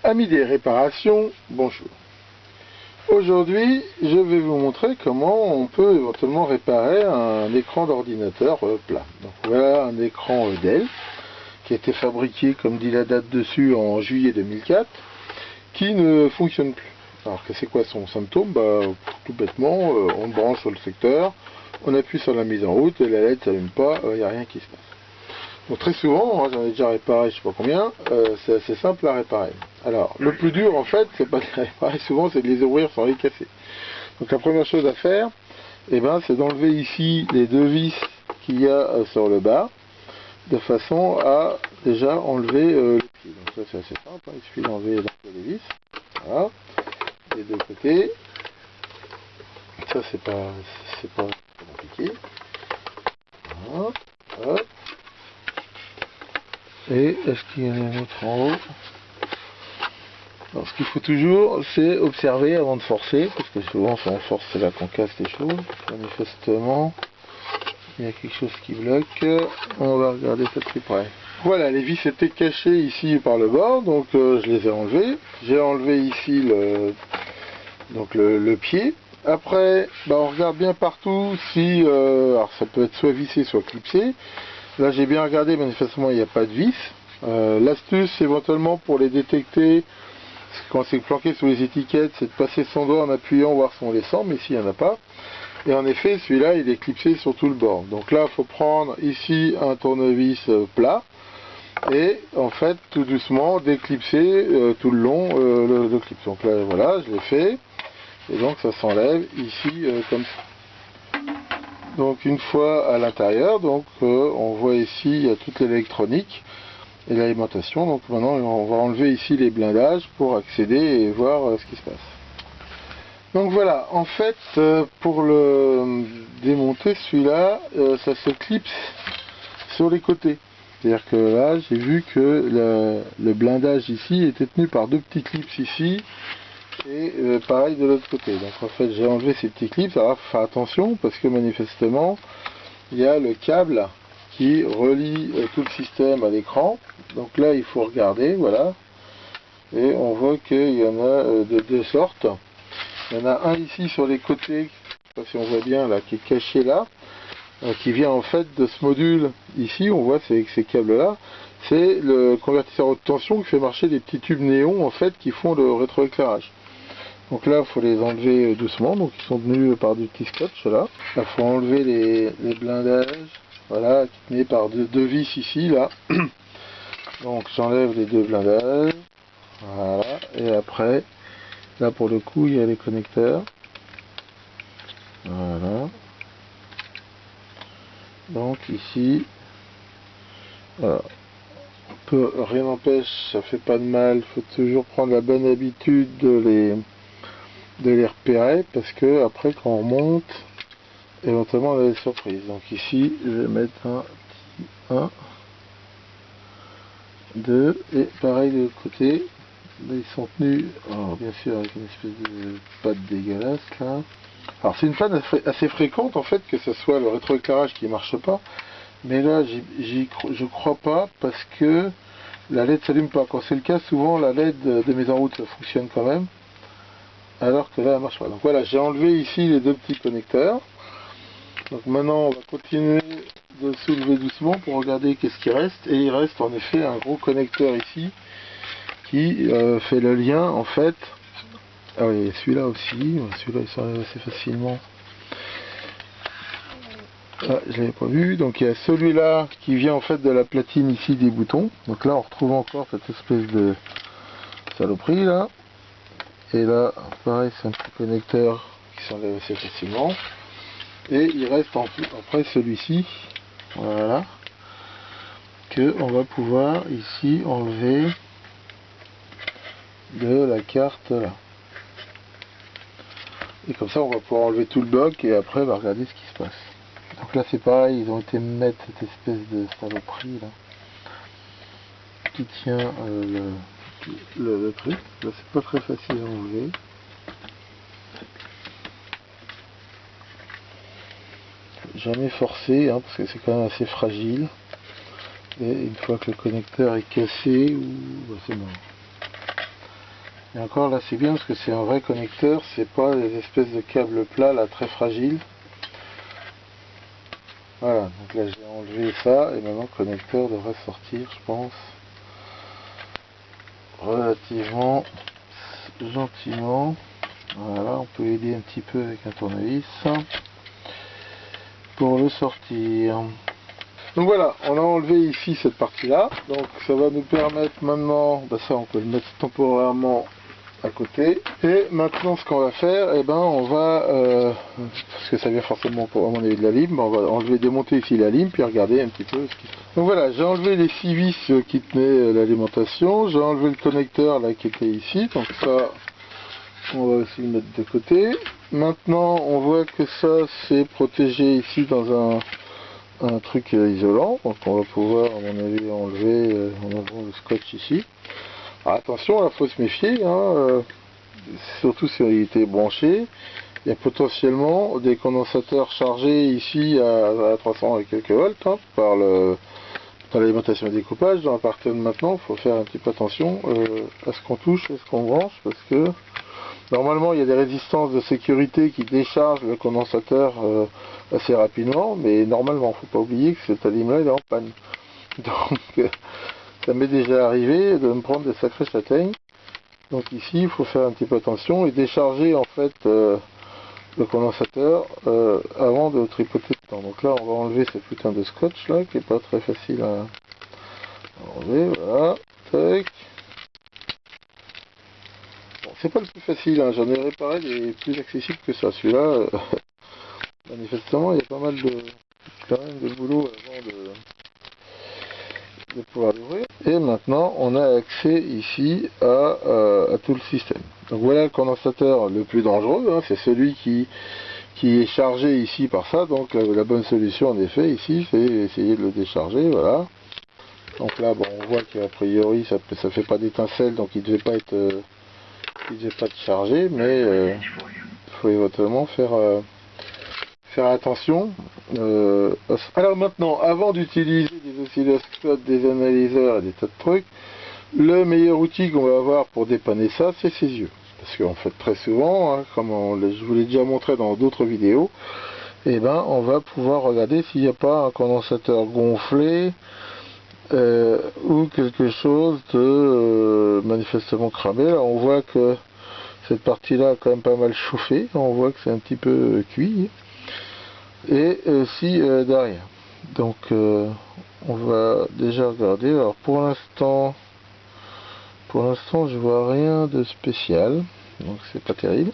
Amis des réparations, bonjour. Aujourd'hui, je vais vous montrer comment on peut éventuellement réparer un écran d'ordinateur plat. Donc voilà un écran Dell qui a été fabriqué, comme dit la date dessus, en juillet 2004, qui ne fonctionne plus. Alors que c'est quoi son symptôme? Tout bêtement, on branche sur le secteur, on appuie sur la mise en route et la LED ne s'allume pas, il n'y a rien qui se passe. Donc très souvent, j'en ai déjà réparé je sais pas combien, c'est assez simple à réparer. Alors le plus dur en fait, c'est pas de les réparer souvent, c'est de les ouvrir sans les casser. Donc la première chose à faire, c'est d'enlever ici les deux vis qu'il y a sur le bas, de façon à déjà enlever le pied. Donc ça c'est assez simple, il suffit d'enlever les vis, voilà, des deux côtés. Ça c'est pas compliqué. Voilà. Hop. Et est-ce qu'il y en a un autre en haut? Alors, ce qu'il faut toujours, c'est observer avant de forcer, parce que souvent, si on force, c'est là qu'on casse les choses. Manifestement, il y a quelque chose qui bloque. On va regarder ça de plus près. Voilà, les vis étaient cachées ici par le bord, donc je les ai enlevées. J'ai enlevé ici le pied. Après, on regarde bien partout si, alors ça peut être soit vissé, soit clipsé. Là j'ai bien regardé, manifestement il n'y a pas de vis. L'astuce éventuellement pour les détecter, quand c'est planqué sous les étiquettes, c'est de passer son doigt en appuyant, voir si on les sent, mais ici il n'y en a pas. Et en effet celui-là il est clipsé sur tout le bord. Donc là il faut prendre ici un tournevis plat et en fait tout doucement déclipser tout le long le clip. Donc là voilà, je l'ai fait. Et donc ça s'enlève ici comme ça. Donc une fois à l'intérieur, on voit ici il y a toute l'électronique et l'alimentation. Donc maintenant on va enlever ici les blindages pour accéder et voir ce qui se passe. Donc voilà, en fait pour le démonter celui-là, ça se clipse sur les côtés. C'est-à-dire que là j'ai vu que le blindage ici était tenu par deux petits clips ici. Et pareil de l'autre côté. Donc en fait j'ai enlevé ces petits clips. Alors faut faire attention parce que manifestement il y a le câble qui relie tout le système à l'écran. Donc là il faut regarder, voilà. Et on voit qu'il y en a de deux sortes. Il y en a un ici sur les côtés, je sais pas si on voit bien là, qui est caché là, qui vient en fait de ce module ici. On voit ces câbles là. C'est le convertisseur haute tension qui fait marcher des petits tubes néons en fait qui font le rétroéclairage. Donc là, il faut les enlever doucement, donc ils sont tenus par du petit scotch là. Il faut enlever les blindages, voilà, qui tenaient par deux vis ici, là. Donc j'enlève les deux blindages, voilà, et après, là pour le coup, il y a les connecteurs. Voilà. Donc ici, voilà. Rien n'empêche, ça fait pas de mal, il faut toujours prendre la bonne habitude de les repérer parce que après quand on monte éventuellement on a des surprises. Donc ici je vais mettre un petit 1 2 et pareil de l'autre côté. Là, ils sont tenus, alors bien sûr avec une espèce de patte dégueulasse là. Alors c'est une panne assez fréquente en fait, que ce soit le rétroéclairage qui marche pas, mais là je crois pas parce que la LED s'allume pas. Quand c'est le cas, souvent la LED de mise en route ça fonctionne quand même, alors que là elle marche pas. Donc voilà, j'ai enlevé ici les deux petits connecteurs. Donc maintenant on va continuer de soulever doucement pour regarder qu'est-ce qui reste. Et il reste en effet un gros connecteur ici qui fait le lien en fait. Ah oui, celui-là aussi, celui-là il s'enlève assez facilement. Ah, je l'avais pas vu. Donc il y a celui-là qui vient en fait de la platine ici des boutons. Donc là on retrouve encore cette espèce de saloperie là. Et là pareil, c'est un petit connecteur qui s'enlève assez facilement. Et il reste après celui-ci, voilà, que on va pouvoir ici enlever de la carte là. Et comme ça on va pouvoir enlever tout le bloc et après on va regarder ce qui se passe. Donc là c'est pareil, ils ont été mettre cette espèce de saloperie là qui tient le truc. Là c'est pas très facile à enlever. Jamais forcer parce que c'est quand même assez fragile. Et une fois que le connecteur est cassé, c'est mort. Et encore là c'est bien parce que c'est un vrai connecteur, c'est pas des espèces de câbles plats là très fragiles. Voilà, donc là j'ai enlevé ça et maintenant le connecteur devrait sortir, je pense, relativement gentiment. Voilà, on peut aider un petit peu avec un tournevis pour le sortir. Donc voilà, on a enlevé ici cette partie là, donc ça va nous permettre maintenant, ça on peut le mettre temporairement à côté. Et maintenant ce qu'on va faire, on va, parce que ça vient forcément pour à mon avis de la lime, on va enlever, démonter ici la lime, puis regarder un petit peu ce qui se passe. Donc voilà, j'ai enlevé les 6 vis qui tenaient l'alimentation, j'ai enlevé le connecteur là qui était ici, donc ça on va aussi le mettre de côté. Maintenant on voit que ça c'est protégé ici dans un truc isolant, donc on va pouvoir à mon avis enlever en enlevant le scotch ici. Alors attention, il faut se méfier, surtout si il était branché, il y a potentiellement des condensateurs chargés ici à 300 et quelques volts dans l'alimentation et découpage. Donc à partir de maintenant, il faut faire un petit peu attention à ce qu'on touche, à ce qu'on branche, parce que normalement il y a des résistances de sécurité qui déchargent le condensateur assez rapidement, mais normalement il ne faut pas oublier que cette alime-là est en panne. Donc ça m'est déjà arrivé de me prendre des sacrées châtaignes. Donc ici il faut faire un petit peu attention et décharger en fait le condensateur avant de tripoter dedans. Donc là on va enlever ce putain de scotch là qui est pas très facile à enlever. Voilà, tac. Bon, c'est pas le plus facile, j'en ai réparé des plus accessibles que ça. Celui-là, manifestement il y a pas mal de quand même de boulot avant de pouvoir l'ouvrir. Et maintenant on a accès ici à tout le système. Donc voilà le condensateur le plus dangereux, c'est celui qui est chargé ici par ça. Donc la bonne solution en effet ici c'est essayer de le décharger. Voilà. Donc là bon, on voit qu'a priori ça fait pas d'étincelle, donc il devait pas être chargé, mais il faut éventuellement faire attention. Alors maintenant, avant d'utiliser des oscilloscopes, des analyseurs et des tas de trucs, le meilleur outil qu'on va avoir pour dépanner ça, c'est ses yeux. Parce qu'en fait, très souvent, comme je vous l'ai déjà montré dans d'autres vidéos, on va pouvoir regarder s'il n'y a pas un condensateur gonflé ou quelque chose de manifestement cramé. Là, on voit que cette partie-là a quand même pas mal chauffé. On voit que c'est un petit peu cuit. Et aussi derrière. Donc on va déjà regarder. Alors pour l'instant je vois rien de spécial, donc c'est pas terrible.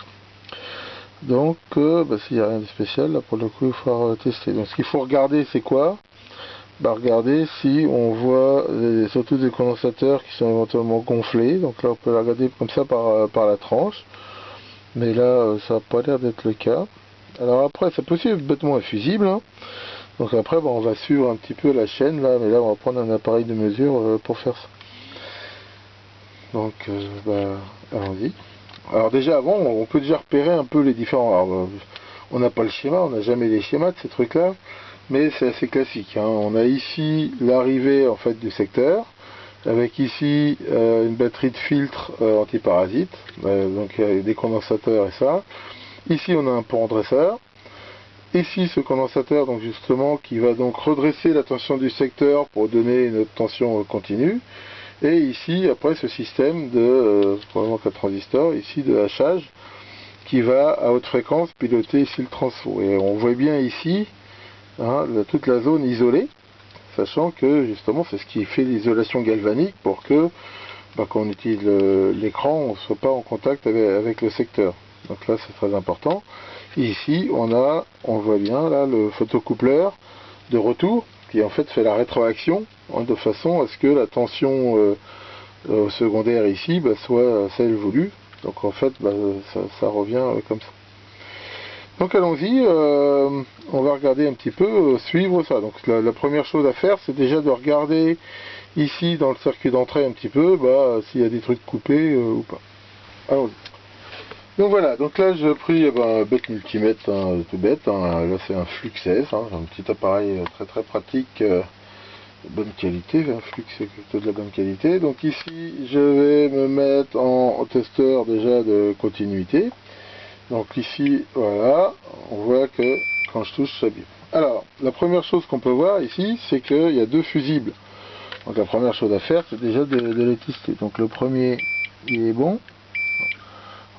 Donc s'il n'y a rien de spécial, là pour le coup il faut falloir tester. Donc ce qu'il faut regarder c'est quoi? Regarder si on voit surtout des condensateurs qui sont éventuellement gonflés. Donc là on peut la regarder comme ça par la tranche, mais là ça n'a pas l'air d'être le cas. Alors après ça peut aussi être bêtement infusible, donc après on va suivre un petit peu la chaîne là, mais là on va prendre un appareil de mesure pour faire ça. Donc allons-y. Alors déjà avant on peut déjà repérer un peu les différents. Alors, on n'a pas le schéma, on n'a jamais les schémas de ces trucs là, mais c'est assez classique. On a ici l'arrivée en fait du secteur, avec ici une batterie de filtres antiparasites, donc des condensateurs et ça. Ici on a un pont dresseur. Ici ce condensateur donc justement qui va donc redresser la tension du secteur pour donner une tension continue. Et ici après ce système de probablement 4 transistors ici de hachage qui va à haute fréquence piloter ici le transfo. Et on voit bien ici toute la zone isolée, sachant que justement c'est ce qui fait l'isolation galvanique pour que quand on utilise l'écran on ne soit pas en contact avec le secteur. Donc là c'est très important. Et ici on voit bien là le photocoupleur de retour qui en fait fait la rétroaction de façon à ce que la tension secondaire ici soit celle voulue. Donc en fait ça revient comme ça. Donc allons-y, on va regarder un petit peu, suivre ça. Donc la première chose à faire c'est déjà de regarder ici dans le circuit d'entrée un petit peu s'il y a des trucs coupés ou pas. Allons-y. Donc voilà, donc là j'ai pris un bête multimètre tout bête, là c'est un Flux 16, un petit appareil très très pratique bonne qualité, un flux c'est plutôt de la bonne qualité. Donc ici je vais me mettre en testeur déjà de continuité. Donc ici voilà, on voit que quand je touche ça vibre. Alors la première chose qu'on peut voir ici, c'est qu'il y a deux fusibles. Donc la première chose à faire, c'est déjà de les tester. Donc le premier il est bon,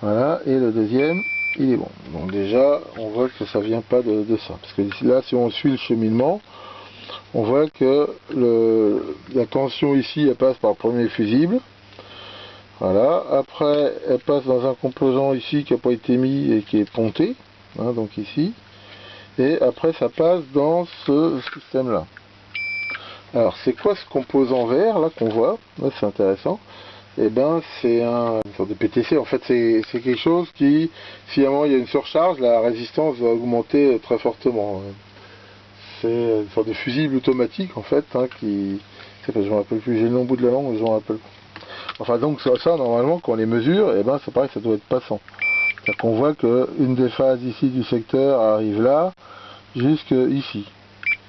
voilà, et le deuxième il est bon. Donc déjà on voit que ça vient pas de ça, parce que là si on suit le cheminement, on voit que la tension ici elle passe par le premier fusible, voilà, après elle passe dans un composant ici qui n'a pas été mis et qui est ponté, hein, donc ici, et après ça passe dans ce système là. Alors c'est quoi ce composant vert là qu'on voit, là c'est intéressant, et ben c'est une sorte de PTC, en fait c'est quelque chose qui, si vraiment il y a une surcharge, la résistance va augmenter très fortement. C'est une sorte de fusible automatique en fait, hein, qui, je ne me rappelle plus, j'ai le long bout de la langue, mais je ne me rappelle pas. Enfin donc ça normalement quand on les mesure, et ben c'est pareil, ça doit être passant. C'est-à-dire qu'on voit qu'une des phases ici du secteur arrive là, jusque ici.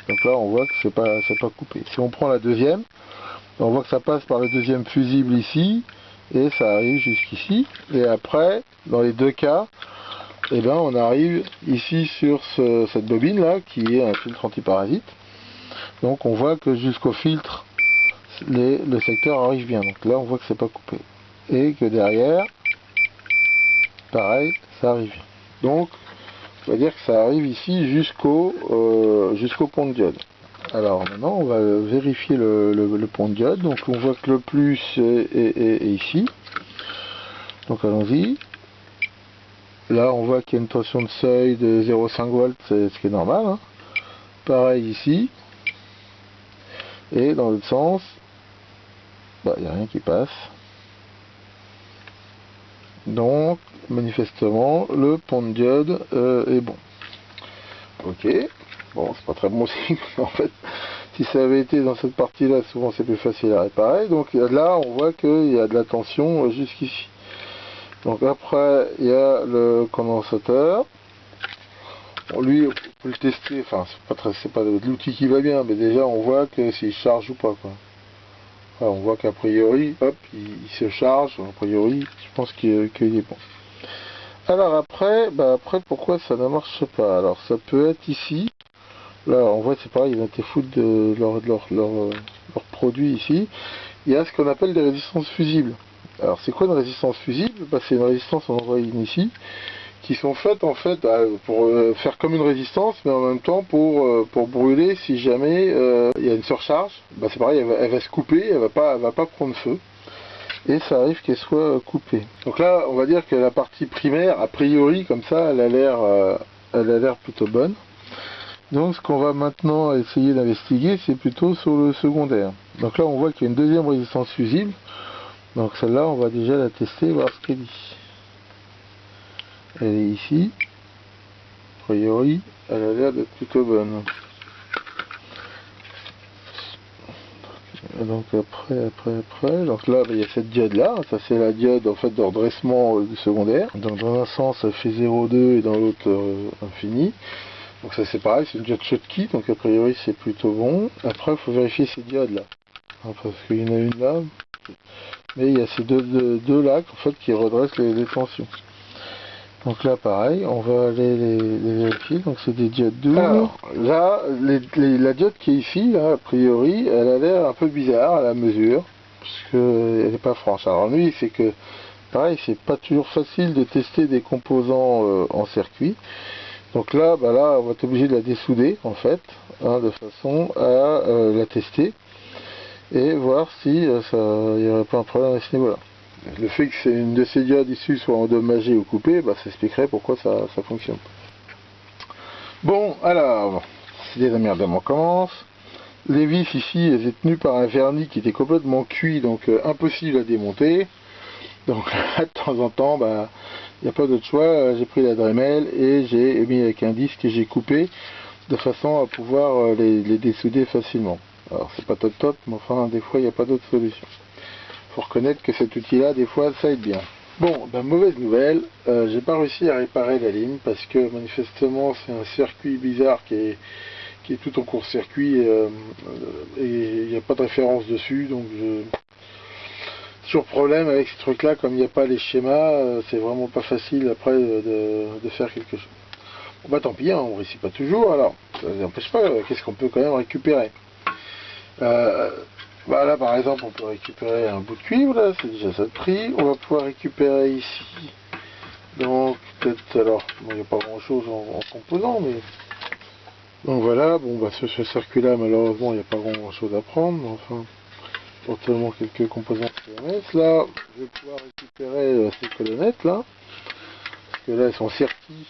Donc là on voit que c'est pas coupé. Si on prend la deuxième, on voit que ça passe par le deuxième fusible ici, et ça arrive jusqu'ici. Et après, dans les deux cas, et ben on arrive ici sur cette bobine là, qui est un filtre antiparasite. Donc on voit que jusqu'au filtre, le secteur arrive bien. Donc là on voit que c'est pas coupé. Et que derrière, pareil, ça arrive bien. Donc on va dire que ça arrive ici jusqu'au pont de diode. Alors maintenant on va vérifier le pont de diode. Donc on voit que le plus est ici. Donc allons-y. Là on voit qu'il y a une tension de seuil de 0,5 volts, c'est ce qui est normal, hein. Pareil ici. Et dans l'autre sens, il n'y a rien qui passe. Donc manifestement le pont de diode est bon. Ok. Bon, c'est pas très bon signe. En fait, si ça avait été dans cette partie là, souvent c'est plus facile à réparer. Donc là on voit qu'il y a de la tension jusqu'ici. Donc après il y a le condensateur. Bon, lui on peut le tester, enfin c'est pas de l'outil qui va bien, mais déjà on voit que s'il charge ou pas quoi. Enfin, on voit qu'a priori, hop, il se charge, a priori je pense qu'il est bon. Alors après, pourquoi ça ne marche pas? Alors ça peut être ici. Là on voit c'est pareil, ils ont été foutre de leur produit ici. Il y a ce qu'on appelle des résistances fusibles. Alors c'est quoi une résistance fusible? C'est une résistance, on en voit une ici, qui sont faites en fait pour faire comme une résistance, mais en même temps pour brûler si jamais il y a une surcharge. C'est pareil, elle va se couper, elle va pas prendre feu, et ça arrive qu'elle soit coupée. Donc là on va dire que la partie primaire, a priori comme ça, elle a l'air plutôt bonne. Donc ce qu'on va maintenant essayer d'investiguer, c'est plutôt sur le secondaire. Donc là on voit qu'il y a une deuxième résistance fusible. Donc celle-là on va déjà la tester, voir ce qu'elle dit. Elle est ici. A priori, elle a l'air d'être plutôt bonne. Donc après, donc là il y a cette diode là, ça c'est la diode en fait de redressement du secondaire. Donc dans un sens elle fait 0,2 et dans l'autre infini. Donc ça c'est pareil, c'est une diode Schottky, donc a priori c'est plutôt bon. Après il faut vérifier ces diodes là, parce qu'il y en a une là, mais il y a ces deux là en fait qui redressent les tensions. Donc là pareil, on va aller les vérifier, donc c'est des diodes doubles. Alors là, la diode qui est ici, là, a priori, elle a l'air un peu bizarre à la mesure, parce qu'elle n'est pas franche. Alors lui, c'est que, pareil, c'est pas toujours facile de tester des composants en circuit. Donc là, là, on va être obligé de la dessouder, en fait, hein, de façon à la tester, et voir si il n'y aurait pas un problème à ce niveau-là. Le fait que une de ces diodes issues soit endommagée ou coupée, ça expliquerait pourquoi ça fonctionne. Bon, alors, si les emmerdements commencent, les vis ici, elles étaient tenues par un vernis qui était complètement cuit, donc impossible à démonter. Donc là, de temps en temps, il n'y a pas d'autre choix, j'ai pris la Dremel et j'ai mis avec un disque et j'ai coupé, de façon à pouvoir les dessouder facilement. Alors c'est pas top, mais enfin, des fois, il n'y a pas d'autre solution. Faut reconnaître que cet outil là des fois ça aide bien. Bon, mauvaise nouvelle, j'ai pas réussi à réparer la ligne parce que manifestement c'est un circuit bizarre qui qui est tout en court-circuit et il n'y a pas de référence dessus, donc toujours problème avec ces trucs là, comme il n'y a pas les schémas, c'est vraiment pas facile après de faire quelque chose. Bon bah tant pis, hein, on réussit pas toujours, alors ça n'empêche pas, qu'est-ce qu'on peut quand même récupérer. Bah là par exemple on peut récupérer un bout de cuivre, là c'est déjà ça de prix. On va pouvoir récupérer ici, donc peut-être, alors il n'y a pas grand chose en composant, mais donc voilà, bon bah ce circuit là malheureusement il n'y a pas grand chose à prendre, mais enfin éventuellement quelques composants CMS. Là je vais pouvoir récupérer ces colonnettes là, parce que là elles sont serties,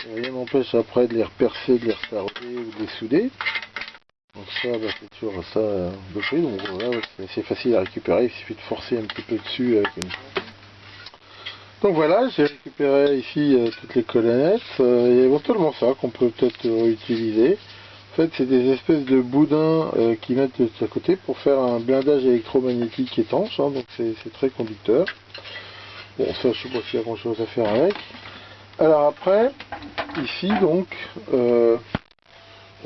et rien n'empêche après de les repercer, de les retarder ou de les souder. Donc ça, bah, c'est toujours ça de prix, donc voilà, c'est assez facile à récupérer, il suffit de forcer un petit peu dessus avec une... Donc voilà, j'ai récupéré ici toutes les colonnettes, et éventuellement ça qu'on peut peut-être utiliser. En fait, c'est des espèces de boudins qui mettent de à côté pour faire un blindage électromagnétique étanche, hein, donc c'est très conducteur. Bon, ça, je sais pas s'il y a grand chose à faire avec. Alors après, ici donc,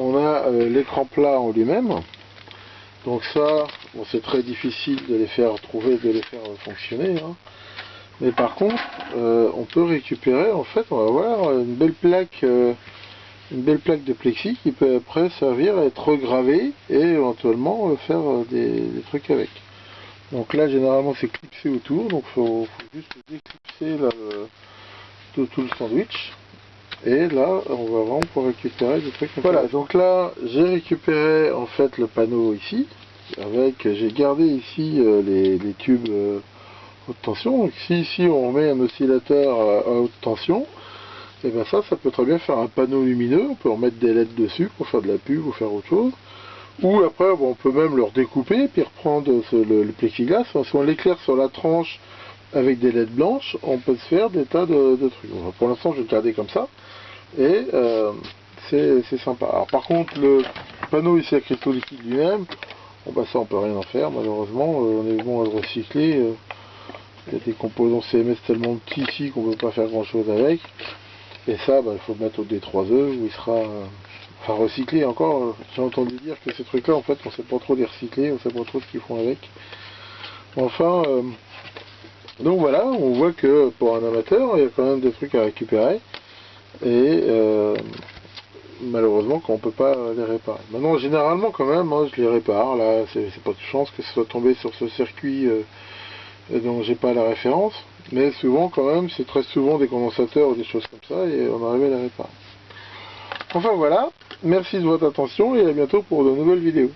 on a l'écran plat en lui-même. Donc ça, bon, c'est très difficile de les faire trouver, de les faire fonctionner. Hein. Mais par contre, on peut récupérer, en fait, on va voir une belle plaque de plexi qui peut après servir à être regravée et éventuellement faire des trucs avec. Donc là, généralement, c'est clipsé autour, donc il faut juste déclipser là, tout le sandwich. Et là, on va vraiment pouvoir récupérer des trucs. Voilà, donc là, j'ai récupéré en fait le panneau ici, j'ai gardé ici les tubes haute tension. Donc si ici on met un oscillateur à haute tension, et bien ça peut très bien faire un panneau lumineux. On peut en mettre des LED dessus pour faire de la pub ou faire autre chose. Ou après, bon, on peut même le redécouper puis reprendre le plexiglas. Si on l'éclaire sur la tranche avec des LED blanches, on peut se faire des tas de trucs. Bon, pour l'instant, je vais le garder comme ça. Et c'est sympa. Alors par contre, le panneau ici à cristaux liquides lui-même, bon bah ça on peut rien en faire malheureusement, on est bon à le recycler. Il y a des composants CMS tellement petits ici qu'on ne peut pas faire grand chose avec. Et ça, bah, il faut le mettre au D3E où il sera enfin recyclé encore. J'ai entendu dire que ces trucs là en fait on sait pas trop les recycler, on sait pas trop ce qu'ils font avec. Enfin, donc voilà, on voit que pour un amateur il y a quand même des trucs à récupérer. Et malheureusement qu'on peut pas les réparer. Maintenant généralement quand même hein, je les répare, là c'est pas de chance que ce soit tombé sur ce circuit dont j'ai pas la référence, mais souvent quand même c'est très souvent des condensateurs ou des choses comme ça et on arrive à les réparer. Enfin voilà, merci de votre attention et à bientôt pour de nouvelles vidéos.